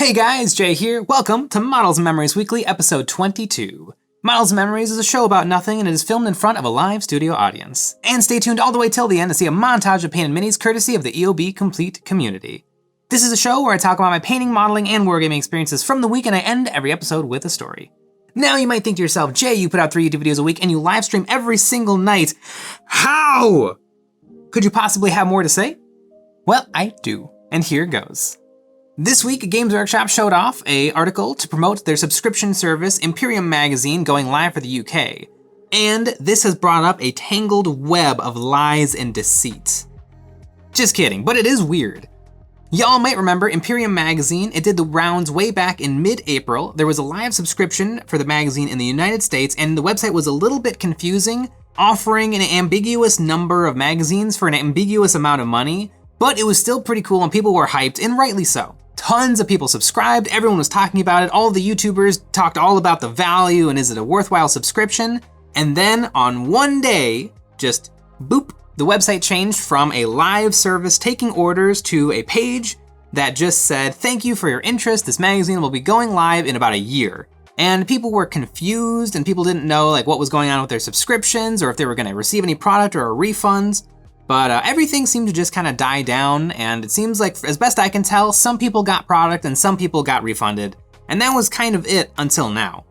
Hey guys, Jay here. Welcome to Models and Memories Weekly, episode 22. Models and Memories is a show about nothing and it is filmed in front of a live studio audience. And stay tuned all the way till the end to see a montage of painted minis courtesy of the EOB Complete community. This is a show where I talk about my painting, modeling, and wargaming experiences from the week, and I end every episode with a story. Now you might think to yourself, Jay, you put out 3 YouTube videos a week and you live stream every single night. How? Could you possibly have more to say? Well, I do, and here goes. This week, Games Workshop showed off an article to promote their subscription service, Imperium Magazine, going live for the UK. And this has brought up a tangled web of lies and deceit. Just kidding, but it is weird. Y'all might remember Imperium Magazine. It did the rounds way back in mid-April. There was a live subscription for the magazine in the United States, and the website was a little bit confusing, offering an ambiguous number of magazines for an ambiguous amount of money, but it was still pretty cool and people were hyped, and rightly so. Tons of people subscribed, everyone was talking about it, all the YouTubers talked all about the value and is it a worthwhile subscription, and then on one day, just boop, the website changed from a live service taking orders to a page that just said, thank you for your interest, this magazine will be going live in about a year. And people were confused and people didn't know what was going on with their subscriptions or if they were gonna receive any product or refunds. But everything seemed to just kind of die down, and it seems like, as best I can tell, some people got product and some people got refunded. And that was kind of it until now.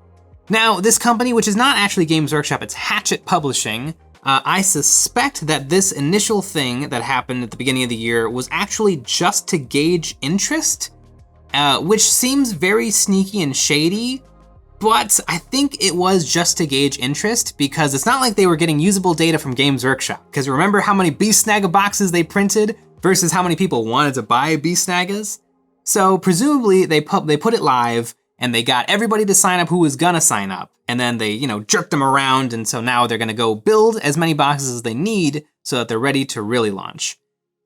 Now, this company, which is not actually Games Workshop, it's Hatchet Publishing, I suspect that this initial thing that happened at the beginning of the year was actually just to gauge interest, which seems very sneaky and shady. But I think it was just to gauge interest because it's not like they were getting usable data from Games Workshop. Because remember how many Beast Snagga boxes they printed versus how many people wanted to buy Beast Snaggas? So presumably they put it live and they got everybody to sign up who was gonna sign up. And then they, jerked them around, and so now they're gonna go build as many boxes as they need so that they're ready to really launch.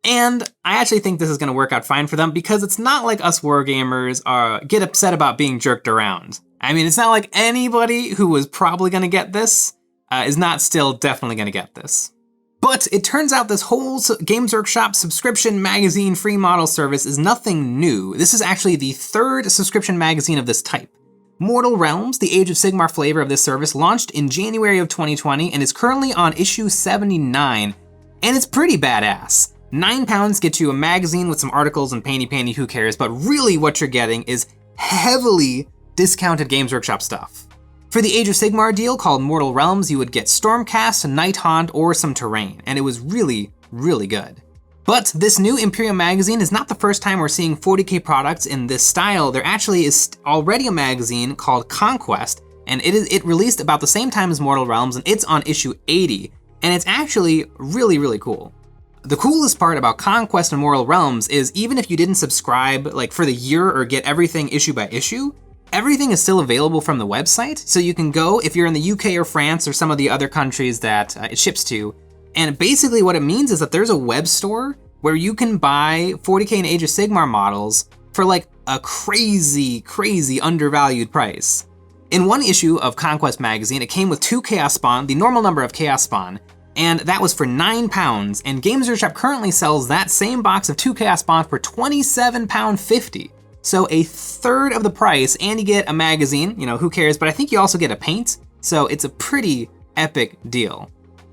And I actually think this is gonna work out fine for them because it's not like us wargamers get upset about being jerked around. I mean, it's not like anybody who was probably gonna get this is not still definitely gonna get this. But it turns out this whole Games Workshop subscription magazine free model service is nothing new. This is actually the 3rd subscription magazine of this type. Mortal Realms, the Age of Sigmar flavor of this service, launched in January of 2020 and is currently on issue 79, and it's pretty badass. £9 gets you a magazine with some articles and painty, who cares, but really what you're getting is heavily discounted Games Workshop stuff. For the Age of Sigmar deal called Mortal Realms, you would get Stormcast, Night Haunt, or some terrain, and it was really, really good. But this new Imperium magazine is not the first time we're seeing 40k products in this style. There actually is already a magazine called Conquest, and it released about the same time as Mortal Realms, and it's on issue 80, and it's actually really, really cool. The coolest part about Conquest and Mortal Realms is even if you didn't subscribe for the year or get everything issue by issue, everything is still available from the website. So you can go if you're in the UK or France or some of the other countries that it ships to. And basically what it means is that there's a web store where you can buy 40k and Age of Sigmar models for a crazy, crazy undervalued price. In one issue of Conquest magazine, it came with 2 Chaos Spawn, the normal number of Chaos Spawn, and that was for £9, and Games Workshop currently sells that same box of 2 Chaos Spawn for £27.50. So a third of the price, and you get a magazine, who cares, but I think you also get a paint, so it's a pretty epic deal.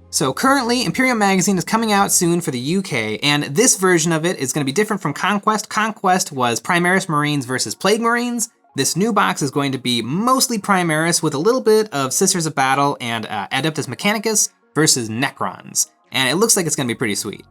So currently, Imperium Magazine is coming out soon for the UK, and this version of it is gonna be different from Conquest. Conquest was Primaris Marines versus Plague Marines. This new box is going to be mostly Primaris with a little bit of Sisters of Battle and Adeptus Mechanicus versus Necrons, and it looks like it's gonna be pretty sweet.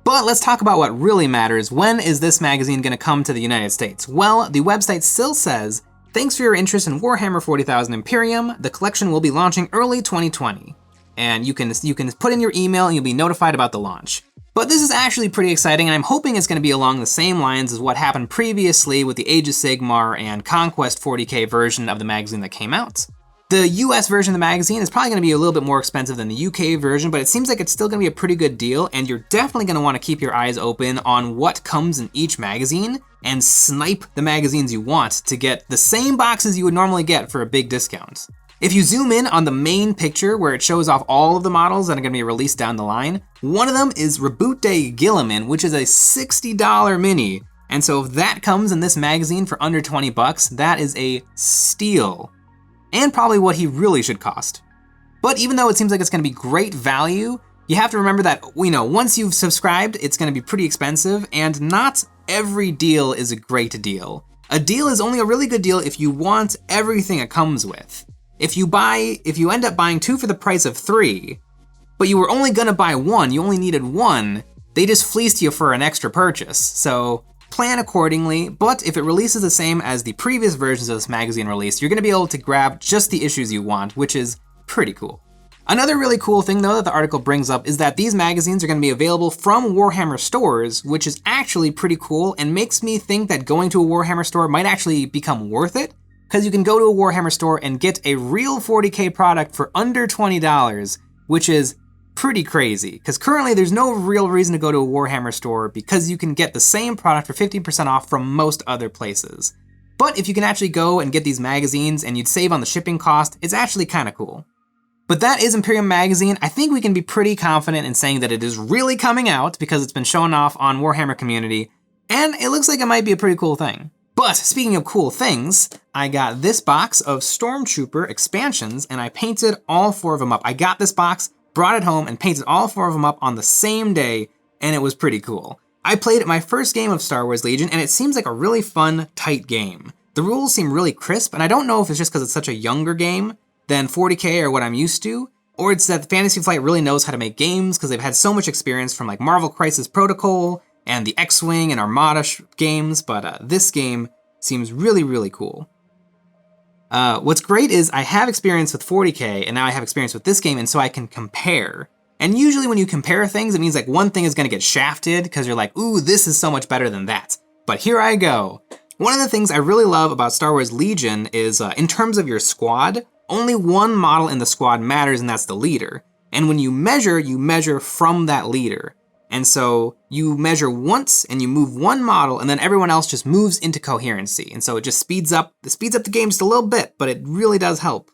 But let's talk about what really matters. When is this magazine gonna come to the United States? Well, the website still says, thanks for your interest in Warhammer 40,000 Imperium, the collection will be launching early 2020. And you can put in your email and you'll be notified about the launch. But this is actually pretty exciting, and I'm hoping it's gonna be along the same lines as what happened previously with the Age of Sigmar and Conquest 40k version of the magazine that came out. The US version of the magazine is probably gonna be a little bit more expensive than the UK version, but it seems like it's still gonna be a pretty good deal, and you're definitely gonna wanna keep your eyes open on what comes in each magazine and snipe the magazines you want to get the same boxes you would normally get for a big discount. If you zoom in on the main picture where it shows off all of the models that are gonna be released down the line, one of them is Reboot Day Gilliman, which is a $60 mini And so if that comes in this magazine for under 20 bucks, that is a steal. And probably what he really should cost. But even though it seems like it's gonna be great value, you have to remember that, once you've subscribed, it's gonna be pretty expensive, and not every deal is a great deal. A deal is only a really good deal if you want everything it comes with. If you end up buying 2 for the price of 3, but you were only gonna buy 1, you only needed 1, they just fleeced you for an extra purchase. So plan accordingly, but if it releases the same as the previous versions of this magazine released, you're gonna be able to grab just the issues you want, which is pretty cool. Another really cool thing though that the article brings up is that these magazines are gonna be available from Warhammer stores, which is actually pretty cool and makes me think that going to a Warhammer store might actually become worth it, because you can go to a Warhammer store and get a real 40K product for under $20, which is pretty crazy, because currently there's no real reason to go to a Warhammer store because you can get the same product for 50% off from most other places. But if you can actually go and get these magazines and you'd save on the shipping cost, it's actually kind of cool. But that is Imperium Magazine. I think we can be pretty confident in saying that it is really coming out because it's been shown off on Warhammer Community, and it looks like it might be a pretty cool thing. But speaking of cool things, I got this box of Stormtrooper expansions and I painted all 4 of them up. I got this box, brought it home, and painted all 4 of them up on the same day, and it was pretty cool. I played my first game of Star Wars Legion, and it seems like a really fun, tight game. The rules seem really crisp, and I don't know if it's just because it's such a younger game than 40K or what I'm used to, or it's that Fantasy Flight really knows how to make games because they've had so much experience from like Marvel Crisis Protocol and the X-Wing and Armada games, but this game seems really, really cool. What's great is I have experience with 40K, and now I have experience with this game, and so I can compare. And usually when you compare things, it means like one thing is gonna get shafted because you're like, ooh, this is so much better than that. But here I go. One of the things I really love about Star Wars Legion is in terms of your squad, only one model in the squad matters, and that's the leader. And when you measure from that leader. And so you measure once and you move one model, and then everyone else just moves into coherency. And so it just speeds up the game just a little bit, but it really does help.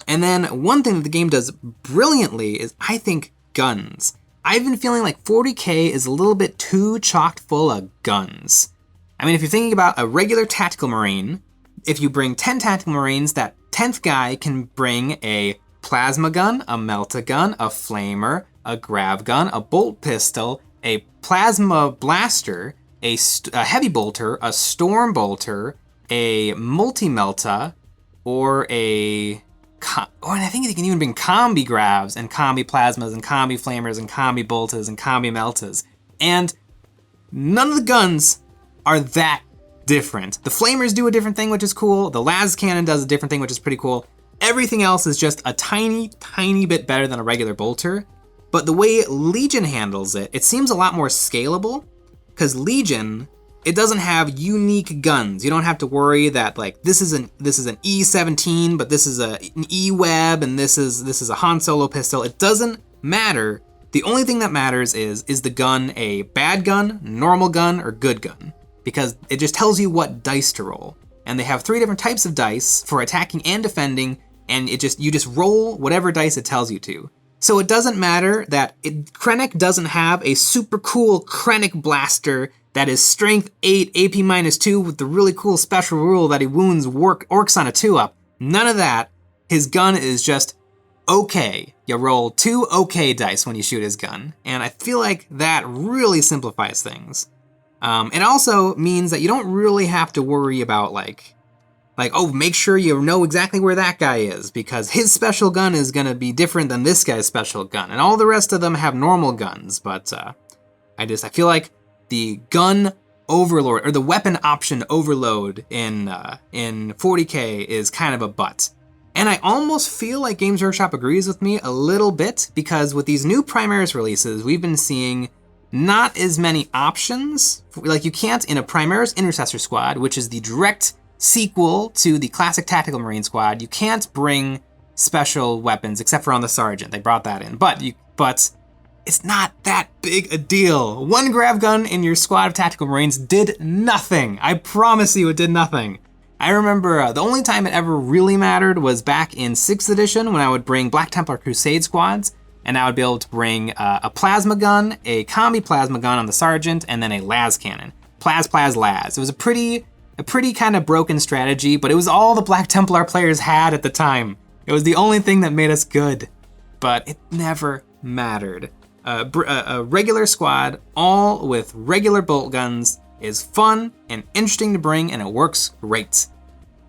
And then one thing that the game does brilliantly is, I think, guns. I've been feeling like 40K is a little bit too chocked full of guns. I mean, if you're thinking about a regular tactical marine, if you bring 10 tactical marines, that 10th guy can bring a plasma gun, a melta gun, a flamer, a grav gun, a bolt pistol, a plasma blaster, a heavy bolter, a storm bolter, a multi-melta, or and I think you can even bring combi gravs and combi plasmas and combi flamers and combi boltas and combi meltas. And none of the guns are that different. The flamers do a different thing, which is cool. The las cannon does a different thing, which is pretty cool. Everything else is just a tiny, tiny bit better than a regular bolter. But the way Legion handles it, it seems a lot more scalable, because Legion, it doesn't have unique guns. You don't have to worry that like this is an E17, but this is an E-Web, and this is a Han Solo pistol. It doesn't matter. The only thing that matters is the gun a bad gun, normal gun, or good gun? Because it just tells you what dice to roll. And they have 3 different types of dice for attacking and defending, and you just roll whatever dice it tells you to. So it doesn't matter that Krennic doesn't have a super cool Krennic blaster that is strength 8, AP -2 with the really cool special rule that he wounds orcs on a 2-up. None of that. His gun is just okay. You roll 2 okay dice when you shoot his gun. And I feel like that really simplifies things. It also means that you don't really have to worry about like, oh, make sure you know exactly where that guy is, because his special gun is gonna be different than this guy's special gun, and all the rest of them have normal guns, but I feel like the gun overload, or the weapon option overload in 40K is kind of a butt. And I almost feel like Games Workshop agrees with me a little bit, because with these new Primaris releases, we've been seeing not as many options. Like you can't, in a Primaris Intercessor Squad, which is the direct sequel to the classic Tactical Marine Squad, you can't bring special weapons except for on the Sergeant. They brought that in, but it's not that big a deal. 1 grav gun in your squad of Tactical Marines did nothing. I promise you it did nothing. I remember the only time it ever really mattered was back in 6th edition when I would bring Black Templar Crusade squads, and I would be able to bring a plasma gun, a combi plasma gun on the sergeant, and then a las cannon. Plas, las. It was a pretty kind of broken strategy, but it was all the Black Templar players had at the time. It was the only thing that made us good, but it never mattered. A regular squad, all with regular bolt guns, is fun and interesting to bring, and it works great.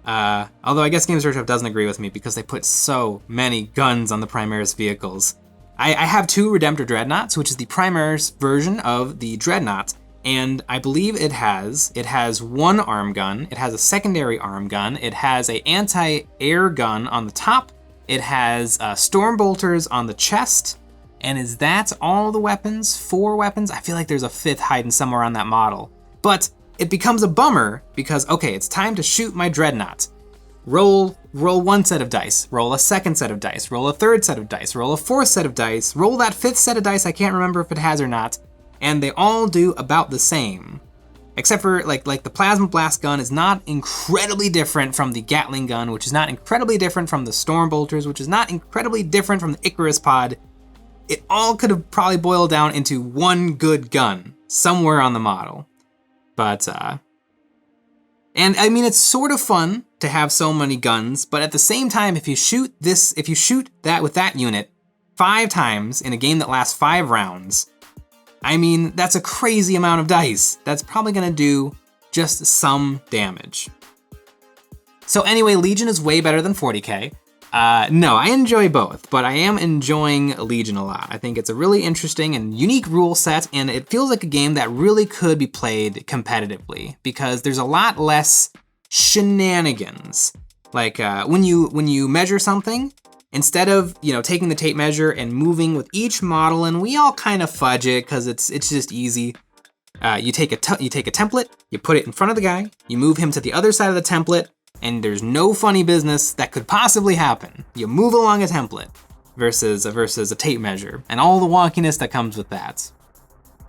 Although I guess Games Workshop doesn't agree with me because they put so many guns on the Primaris vehicles. I have 2 Redemptor Dreadnoughts, which is the Primaris version of the Dreadnought, and I believe it has 1 arm gun, it has a secondary arm gun, it has a anti-air gun on the top, it has storm bolters on the chest, and is that all the weapons? 4 weapons? I feel like there's a 5th hiding somewhere on that model. But it becomes a bummer because, okay, it's time to shoot my Dreadnought. Roll 1 set of dice, roll a 2nd set of dice, roll a 3rd set of dice, roll a 4th set of dice, roll that 5th set of dice, I can't remember if it has or not, and they all do about the same. Except for like the Plasma Blast gun is not incredibly different from the Gatling gun, which is not incredibly different from the Storm Bolters, which is not incredibly different from the Icarus pod. It all could have probably boiled down into one good gun somewhere on the model. But, and I mean, it's sort of fun to have so many guns, but at the same time, if you shoot that with that unit 5 times in a game that lasts 5 rounds, I mean, that's a crazy amount of dice. That's probably gonna do just some damage. So anyway, Legion is way better than 40k. No, I enjoy both, but I am enjoying Legion a lot. I think it's a really interesting and unique rule set, and it feels like a game that really could be played competitively because there's a lot less shenanigans. Like when you measure something, instead of taking the tape measure and moving with each model, and we all kind of fudge it because it's just easy. You take a template, you put it in front of the guy, you move him to the other side of the template, and there's no funny business that could possibly happen. You move along a template versus a tape measure, and all the wonkiness that comes with that.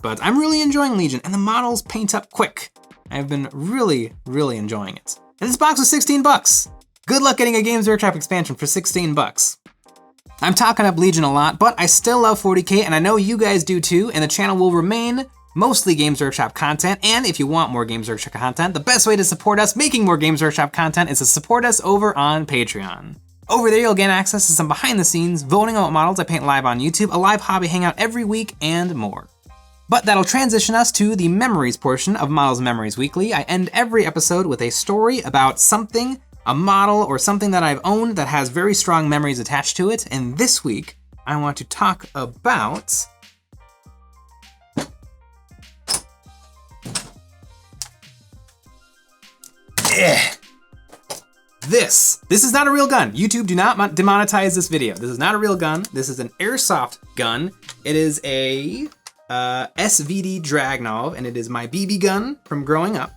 But I'm really enjoying Legion, and the models paint up quick. I've been really, really enjoying it. And this box was 16 bucks. Good luck getting a Games Workshop expansion for 16 bucks. I'm talking up Legion a lot, but I still love 40k, and I know you guys do too, and the channel will remain mostly Games Workshop content, and if you want more Games Workshop content, the best way to support us making more Games Workshop content is to support us over on Patreon. Over there, you'll gain access to some behind the scenes, voting on what models I paint live on YouTube, a live hobby hangout every week, and more. But that'll transition us to the memories portion of Models and Memories Weekly. I end every episode with a story about something, a model, or something that I've owned that has very strong memories attached to it, and this week, I want to talk about This is not a real gun. YouTube, do not demonetize this video. This is not a real gun. This is an airsoft gun. It is a SVD Dragnov, and it is my BB gun from growing up.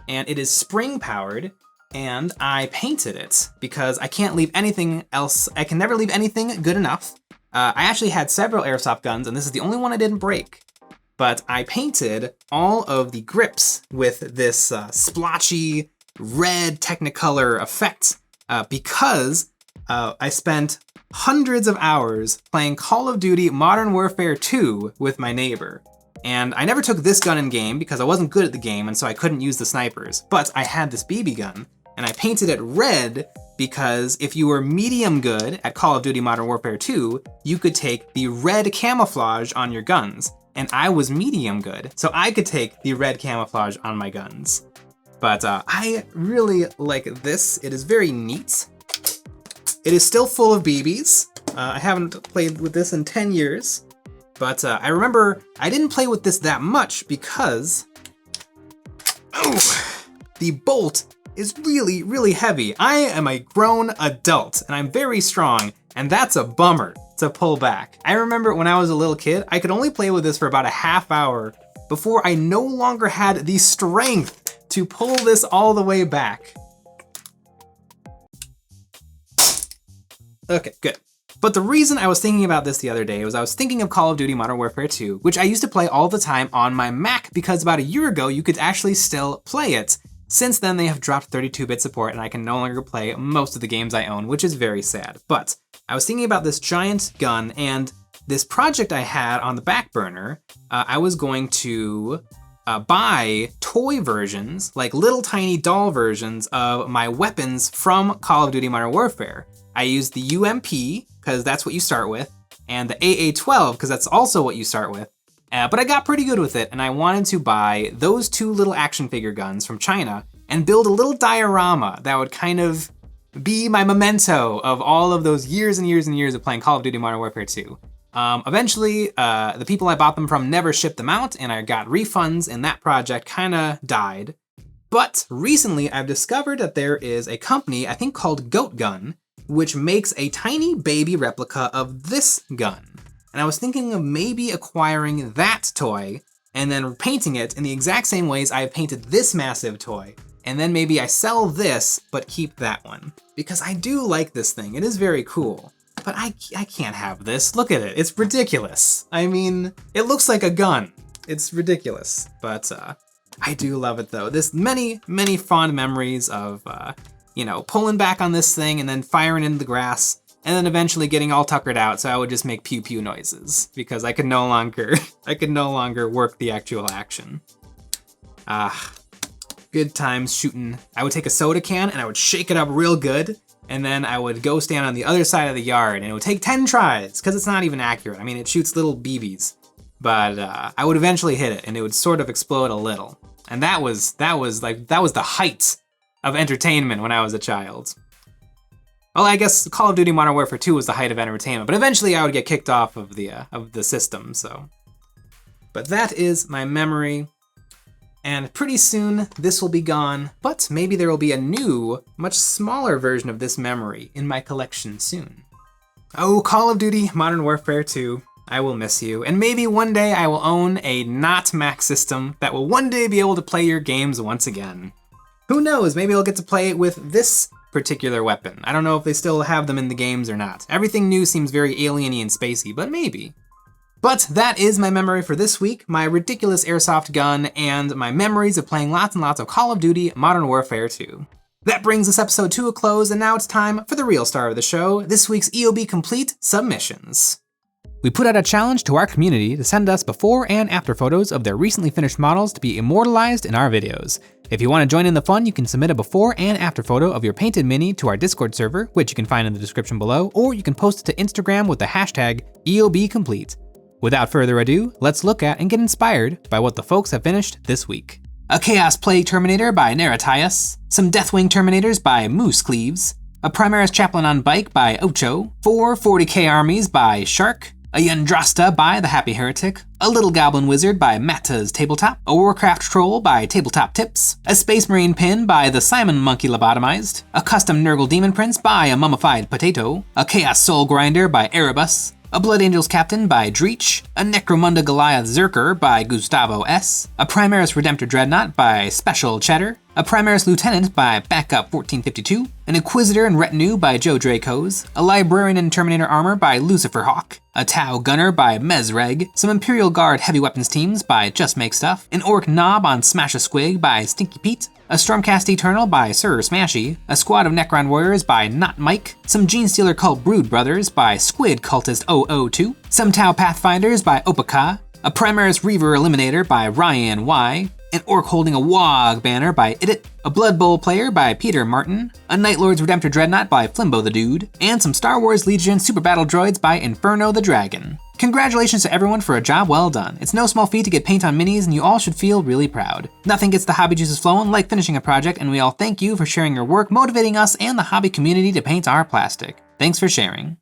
And it is spring powered, and I painted it because I can't leave anything else. I can never leave anything good enough. I actually had several airsoft guns, and this is the only one I didn't break. But I painted all of the grips with this splotchy red Technicolor effect because I spent hundreds of hours playing Call of Duty Modern Warfare 2 with my neighbor. And I never took this gun in game because I wasn't good at the game, and so I couldn't use the snipers. But I had this BB gun, and I painted it red because if you were medium good at Call of Duty Modern Warfare 2, you could take the red camouflage on your guns. And I was medium good, so I could take the red camouflage on my guns. But I really like this. It is very neat. It is still full of BBs. I haven't played with this in 10 years. But I remember I didn't play with this that much because the bolt is really, really heavy. I am a grown adult and I'm very strong, and that's a bummer to pull back. I remember when I was a little kid, I could only play with this for about a half hour before I no longer had the strength to pull this all the way back. Okay, good. But the reason I was thinking about this the other day was I was thinking of Call of Duty Modern Warfare 2, which I used to play all the time on my Mac because about a year ago you could actually still play it. Since then they have dropped 32-bit support and I can no longer play most of the games I own, which is very sad. But I was thinking about this giant gun, and this project I had on the back burner, I was going to buy toy versions, like little tiny doll versions of my weapons from Call of Duty Modern Warfare. I used the UMP, because that's what you start with, and the AA-12, because that's also what you start with. But I got pretty good with it, and I wanted to buy those 2 little action figure guns from China and build a little diorama that would kind of be my memento of all of those years and years and years of playing Call of Duty Modern Warfare 2. Eventually, the people I bought them from never shipped them out, and I got refunds, and that project kinda died. But recently, I've discovered that there is a company, I think called Goat Gun, which makes a tiny baby replica of this gun. And I was thinking of maybe acquiring that toy and then painting it in the exact same ways I've painted this massive toy. And then maybe I sell this, but keep that one. Because I do like this thing, it is very cool. But I can't have this, look at it, it's ridiculous. I mean, it looks like a gun. It's ridiculous, but I do love it though. There's many, many fond memories of, you know, pulling back on this thing and then firing into the grass, and then eventually getting all tuckered out so I would just make pew pew noises because I could no longer, work the actual action. Good times shooting. I would take a soda can and I would shake it up real good, and then I would go stand on the other side of the yard, and it would take 10 tries because it's not even accurate. I mean, it shoots little BBs, but I would eventually hit it and it would sort of explode a little. And that was the height of entertainment when I was a child. Well, I guess Call of Duty Modern Warfare 2 was the height of entertainment, but eventually I would get kicked off of the system, so. But that is my memory, and pretty soon this will be gone, but maybe there will be a new, much smaller version of this memory in my collection soon. Oh, Call of Duty Modern Warfare 2, I will miss you, and maybe one day I will own a not Mac system that will one day be able to play your games once again. Who knows, maybe I'll get to play it with this particular weapon. I don't know if they still have them in the games or not. Everything new seems very alien-y and spacey, but maybe. But that is my memory for this week, my ridiculous airsoft gun, and my memories of playing lots and lots of Call of Duty Modern Warfare 2. That brings this episode to a close, and now it's time for the real star of the show, this week's EOB Complete submissions. We put out a challenge to our community to send us before and after photos of their recently finished models to be immortalized in our videos. If you want to join in the fun, you can submit a before and after photo of your painted mini to our Discord server, which you can find in the description below, or you can post it to Instagram with the hashtag EOBComplete. Without further ado, let's look at and get inspired by what the folks have finished this week. A Chaos Plague Terminator by Naratias, some Deathwing Terminators by Moose Cleaves, a Primaris Chaplain on Bike by Ocho, 4 40k Armies by Shark, a Yndrasta by The Happy Heretic, a Little Goblin Wizard by Matta's Tabletop, a Warcraft Troll by Tabletop Tips, a Space Marine Pin by The Simon Monkey Lobotomized, a Custom Nurgle Demon Prince by A Mummified Potato, a Chaos Soul Grinder by Erebus, a Blood Angels Captain by Dreech, a Necromunda Goliath Zerker by Gustavo S., a Primaris Redemptor Dreadnought by Special Cheddar, a Primaris Lieutenant by Backup 1452, an Inquisitor and Retinue by Joe Dracos, a Librarian and Terminator Armor by Lucifer Hawk, a Tau Gunner by Mezreg, some Imperial Guard Heavy Weapons Teams by Just Make Stuff, an Orc Knob on Smash a Squig by Stinky Pete, a Stormcast Eternal by Sir Smashy, a Squad of Necron Warriors by Not Mike, some Genestealer Cult Brood Brothers by Squid Cultist 002, some Tau Pathfinders by Opaka, a Primaris Reaver Eliminator by Ryan Y, an Orc Holding a Wog banner by Idit, a Blood Bowl Player by Peter Martin, a Night Lord's Redemptor Dreadnought by Flimbo the Dude, and some Star Wars Legion Super Battle Droids by Inferno the Dragon. Congratulations to everyone for a job well done. It's no small feat to get paint on minis, and you all should feel really proud. Nothing gets the hobby juices flowing like finishing a project, and we all thank you for sharing your work, motivating us and the hobby community to paint our plastic. Thanks for sharing.